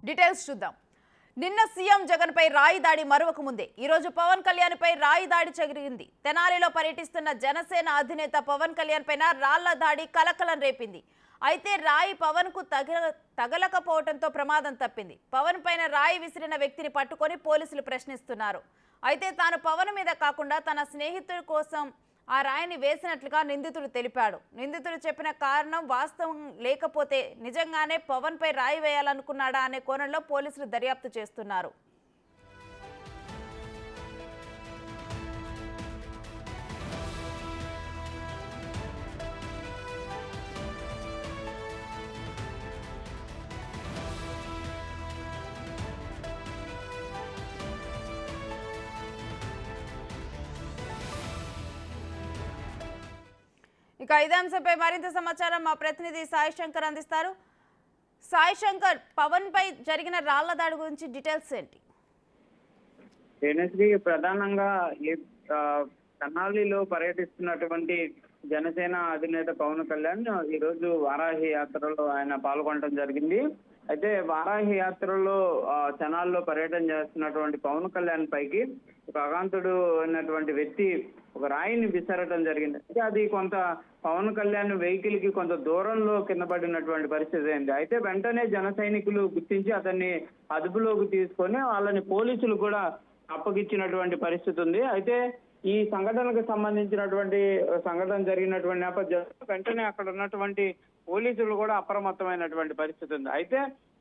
Details చూద్దాం. నిన్న CM Jagan పై రాయి దాడి మరొక ముందే ఈరోజు పవన్ కళ్యాణ్ పై రాయి దాడి జరిగింది. తెనాలిలో పర్యటిస్తున్న జనసేన అధినేత పవన్ కళ్యాణ్ పైన రాళ్ల దాడి కలకలం రేపింది. అయితే రాయి పవన్ కు తగలకపోవడంతో ప్రమాదం తప్పింది. పవన్ పైన రాయి విసిరిన వ్యక్తిని పట్టుకొని పోలీసులు ప్రశ్నిస్తున్నారు. అయితే తాను పవన్ మీద కాకుండా తన స్నేహితుడి కోసం ఆ రాయిని వేసినట్లుగా నిందితుడు తెలిపాడు. నిందితుడు చెప్పిన కారణం వాస్తవం లేకపోతే నిజంగానే పవన్ పై రాయి వేయాలనుకున్నాడా అనే కోణంలో పోలీసులు దర్యాప్తు చేస్తున్నారు. ఇక ఇదే అంశంపై మరింత సమాచారం మా ప్రతినిధి సాయి శంకర్ అందిస్తారు. సాయి శంకర్, పవన్ పై జరిగిన రాళ్ల దాడి గురించి డీటెయిల్స్ ఏంటి? ప్రధానంగా తెనాలిలో పర్యటిస్తున్నటువంటి జనసేన అధినేత పవన్ కళ్యాణ్ ఈ రోజు వారాహి యాత్రలో ఆయన పాల్గొనడం జరిగింది. అయితే వారాహి యాత్రలో తెనాల్లో పర్యటన చేస్తున్నటువంటి పవన్ కళ్యాణ్ పైకి ఒక అగాంతుడు అయినటువంటి వ్యక్తి ఒక రాయిని విసరటం జరిగింది. అయితే అది కొంత పవన్ కళ్యాణ్ వెహికల్ కి కొంత దూరంలో కింద పడినటువంటి పరిస్థితి అయింది. అయితే వెంటనే జన సైనికులు గుర్తించి అతన్ని అదుపులోకి తీసుకొని వాళ్ళని పోలీసులు కూడా అప్పగించినటువంటి పరిస్థితి ఉంది. అయితే ఈ సంఘటనకు సంబంధించినటువంటి సంఘటన జరిగినటువంటి నేపథ్యంలో వెంటనే అక్కడ ఉన్నటువంటి పోలీసులు కూడా అప్రమత్తమైనటువంటి పరిస్థితి ఉంది. అయితే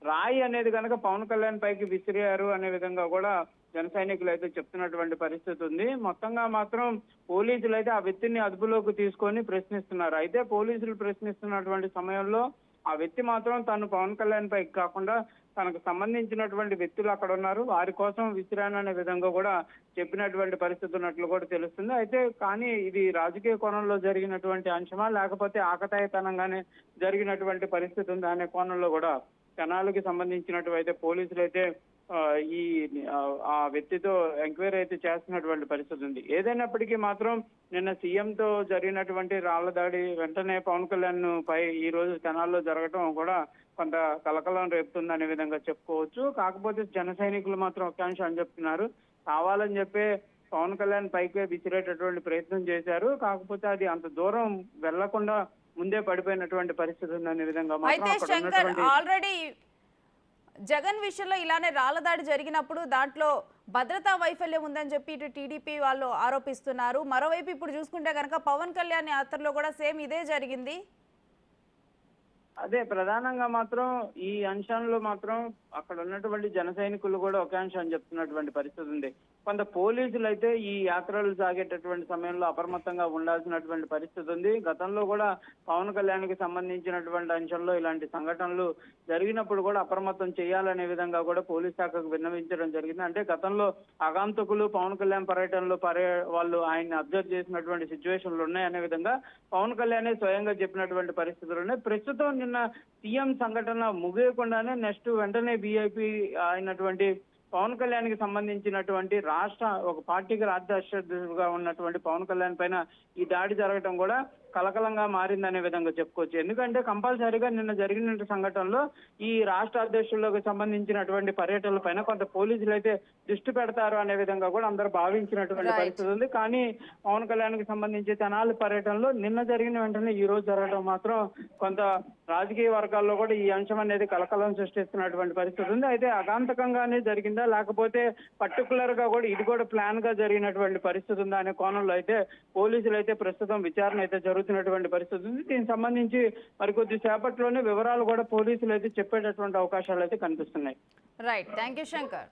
రాయి అనేది కనుక పవన్ కళ్యాణ్ పైకి విసిరారు అనే విధంగా కూడా జన సైనికులు అయితే చెప్తున్నటువంటి పరిస్థితి ఉంది. మొత్తంగా మాత్రం పోలీసులు అయితే ఆ వ్యక్తిని అదుపులోకి తీసుకొని ప్రశ్నిస్తున్నారు. అయితే పోలీసులు ప్రశ్నిస్తున్నటువంటి సమయంలో ఆ వ్యక్తి మాత్రం తను పవన్ కళ్యాణ్ పైకి కాకుండా తనకు సంబంధించినటువంటి వ్యక్తులు అక్కడ ఉన్నారు, వారి కోసం విసిరాను అనే విధంగా కూడా చెప్పినటువంటి పరిస్థితి ఉన్నట్లు కూడా తెలుస్తుంది. అయితే కానీ ఇది రాజకీయ కోణంలో జరిగినటువంటి అంశమా లేకపోతే ఆకతాయితనంగానే జరిగినటువంటి పరిస్థితి ఉందా అనే కోణంలో కూడా తెనాలికి సంబంధించినటువంటి పోలీసులు అయితే ఆ వ్యక్తితో ఎంక్వైరీ అయితే చేస్తున్నటువంటి పరిస్థితి ఉంది. ఏదైనప్పటికీ మాత్రం నిన్న సీఎంతో జరిగినటువంటి రాళ్ల దాడి వెంటనే పవన్ కళ్యాణ్ పై ఈ రోజు తెనాల్లో జరగడం కూడా కొంత కలకలం రేపుతుంది అనే విధంగా చెప్పుకోవచ్చు. కాకపోతే జన సైనికులు మాత్రం ఒక అంశం చెప్తున్నారు, కావాలని చెప్పే పవన్ కళ్యాణ్ పైకి విసిరేటటువంటి ప్రయత్నం చేశారు, కాకపోతే అది అంత దూరం వెళ్లకుండా ముందే పడిపోయినటువంటి పరిస్థితి ఉందనే విధంగా మాత్రం ఆల్రెడీ జగన్ విషయంలో ఇలానే రాళ్ల దాడి జరిగినప్పుడు దాంట్లో భద్రతా వైఫల్యం ఉందని చెప్పి ఇటు టీడీపీ వాళ్ళు ఆరోపిస్తున్నారు. మరోవైపు ఇప్పుడు చూసుకుంటే కనుక పవన్ కళ్యాణ్ యాత్రలో కూడా సేమ్ ఇదే జరిగింది. అదే ప్రధానంగా మాత్రం ఈ అంశంలో మాత్రం అక్కడ ఉన్నటువంటి జన సైనికులు కూడా ఒకే అంశం చెప్తున్నటువంటి పరిస్థితి ఉంది. కొంత పోలీసులు అయితే ఈ యాత్రలు సాగేటటువంటి సమయంలో అప్రమత్తంగా ఉండాల్సినటువంటి పరిస్థితి ఉంది. గతంలో కూడా పవన్ కళ్యాణ్కి సంబంధించినటువంటి అంశంలో ఇలాంటి సంఘటనలు జరిగినప్పుడు కూడా అప్రమత్తం చేయాలనే విధంగా కూడా పోలీస్ శాఖకు విన్నవించడం జరిగింది. అంటే గతంలో ఆగంతుకులు పవన్ కళ్యాణ్ పర్యటనలో వాళ్ళు ఆయన్ని అబ్జర్వ్ చేసినటువంటి సిచ్యువేషన్లు ఉన్నాయనే విధంగా పవన్ కళ్యాణ్ స్వయంగా చెప్పినటువంటి పరిస్థితులు ఉన్నాయి. ప్రస్తుతం నిన్న సీఎం సంఘటన ముగియకుండానే నెక్స్ట్ వెంటనే బీఐపీ అయినటువంటి పవన్ కళ్యాణ్ కి సంబంధించినటువంటి ఒక పార్టీకి రాష్ట్ర అధ్యక్షుడిగా ఉన్నటువంటి పవన్ కళ్యాణ్ పైన ఈ దాడి జరగడం కూడా కలకలంగా మారిందనే విధంగా చెప్పుకోవచ్చు. ఎందుకంటే కంపల్సరీగా నిన్న జరిగిన సంఘటనలో ఈ రాష్ట్ర అధ్యక్షులకు సంబంధించినటువంటి పర్యటనల పైన కొంత పోలీసులు అయితే దృష్టి పెడతారు అనే విధంగా కూడా అందరూ భావించినటువంటి పరిస్థితి ఉంది. కానీ పవన్ కళ్యాణ్ కి సంబంధించి తెనాలి పర్యటనలో నిన్న జరిగిన వెంటనే ఈ రోజు జరగడం మాత్రం కొంత రాజకీయ వర్గాల్లో కూడా ఈ అంశం అనేది కలకలం సృష్టిస్తున్నటువంటి పరిస్థితి ఉంది. అయితే అగాంతకంగానే జరిగిందా లేకపోతే పర్టికులర్ గా కూడా ఇది కూడా ప్లాన్ గా జరిగినటువంటి పరిస్థితి ఉందా అనే కోణంలో అయితే పోలీసులు అయితే ప్రస్తుతం విచారణ అయితే జరుగుతున్నటువంటి పరిస్థితి ఉంది. దీనికి సంబంధించి మరికొద్ది సేపట్లోనే వివరాలు కూడా పోలీసులు అయితే చెప్పేటటువంటి అవకాశాలు అయితే కనిపిస్తున్నాయి. Right, thank you Shankar.